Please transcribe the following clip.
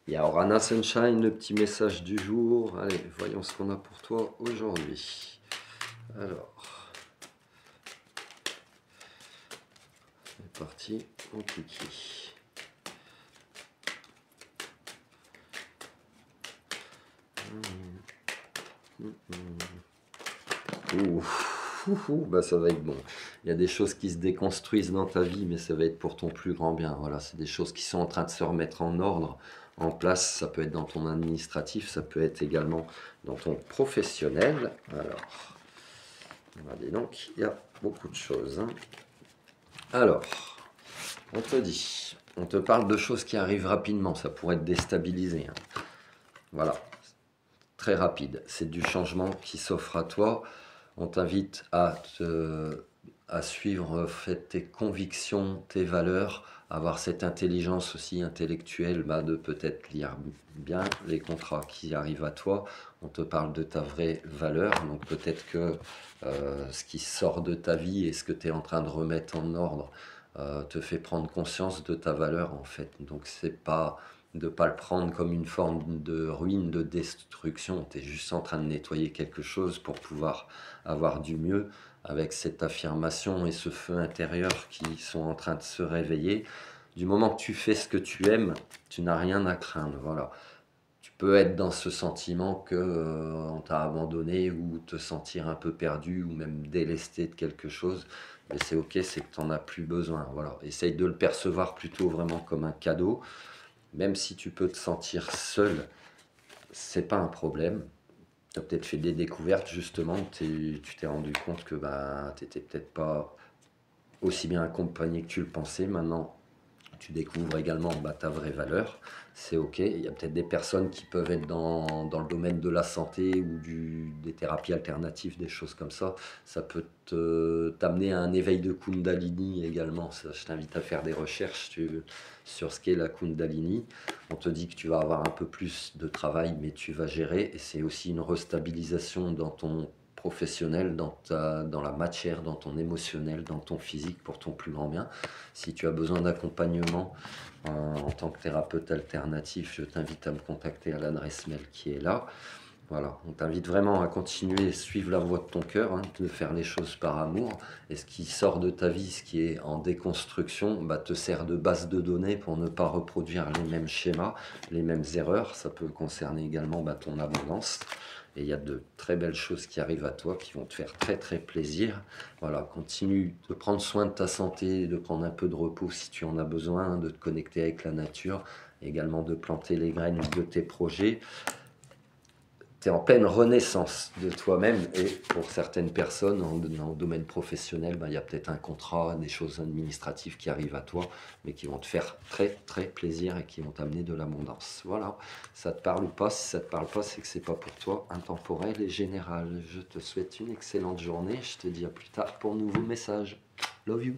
Il y a Orana Sunshine, le petit message du jour. Allez, voyons ce qu'on a pour toi aujourd'hui. Alors, c'est parti, on kiki. Bah ça va être bon. Il y a des choses qui se déconstruisent dans ta vie, mais ça va être pour ton plus grand bien. Voilà, c'est des choses qui sont en train de se remettre en ordre, en place. Ça peut être dans ton administratif, ça peut être également dans ton professionnel. Alors, on va dire donc, il y a beaucoup de choses, hein. Alors, on te dit, on te parle de choses qui arrivent rapidement. Ça pourrait te déstabiliser, hein. Voilà, très rapide. C'est du changement qui s'offre à toi. On t'invite à suivre tes convictions, tes valeurs, avoir cette intelligence aussi intellectuelle de peut-être lire bien les contrats qui arrivent à toi. On te parle de ta vraie valeur, donc peut-être que ce qui sort de ta vie et ce que tu es en train de remettre en ordre te fait prendre conscience de ta valeur en fait. Donc c'est pas de ne pas le prendre comme une forme de ruine, de destruction. Tu es juste en train de nettoyer quelque chose pour pouvoir avoir du mieux avec cette affirmation et ce feu intérieur qui sont en train de se réveiller. Du moment que tu fais ce que tu aimes, tu n'as rien à craindre. Voilà. Tu peux être dans ce sentiment que on t'a abandonné ou te sentir un peu perdu ou même délesté de quelque chose. Mais c'est ok, c'est que tu n'en as plus besoin. Voilà. Essaye de le percevoir plutôt vraiment comme un cadeau. Même si tu peux te sentir seul, c'est pas un problème. Tu as peut-être fait des découvertes justement, tu t'es rendu compte que tu n'étais peut-être pas aussi bien accompagné que tu le pensais. Maintenant, tu découvres également ta vraie valeur. C'est ok. Il y a peut-être des personnes qui peuvent être dans le domaine de la santé ou des thérapies alternatives, des choses comme ça. Ça peut t'amener à un éveil de Kundalini également. Ça, je t'invite à faire des recherches sur ce qu'est la Kundalini. On te dit que tu vas avoir un peu plus de travail, mais tu vas gérer. Et c'est aussi une restabilisation dans ton professionnel, dans la matière, dans ton émotionnel, dans ton physique pour ton plus grand bien. Si tu as besoin d'accompagnement en tant que thérapeute alternatif, je t'invite à me contacter à l'adresse mail qui est là. Voilà, on t'invite vraiment à continuer, suivre la voie de ton cœur, hein, de faire les choses par amour. Et ce qui sort de ta vie, ce qui est en déconstruction, te sert de base de données pour ne pas reproduire les mêmes schémas, les mêmes erreurs. Ça peut concerner également ton abondance. Et il y a de très belles choses qui arrivent à toi, qui vont te faire très très plaisir. Voilà, continue de prendre soin de ta santé, de prendre un peu de repos si tu en as besoin, de te connecter avec la nature, également de planter les graines de tes projets. Tu es en pleine renaissance de toi-même et pour certaines personnes dans le domaine professionnel, il y a peut-être un contrat, des choses administratives qui arrivent à toi, mais qui vont te faire très très plaisir et qui vont t'amener de l'abondance. Voilà, ça te parle ou pas? Si ça te parle pas, c'est que c'est pas pour toi, intemporel et général. Je te souhaite une excellente journée, je te dis à plus tard pour de nouveaux messages. Love you.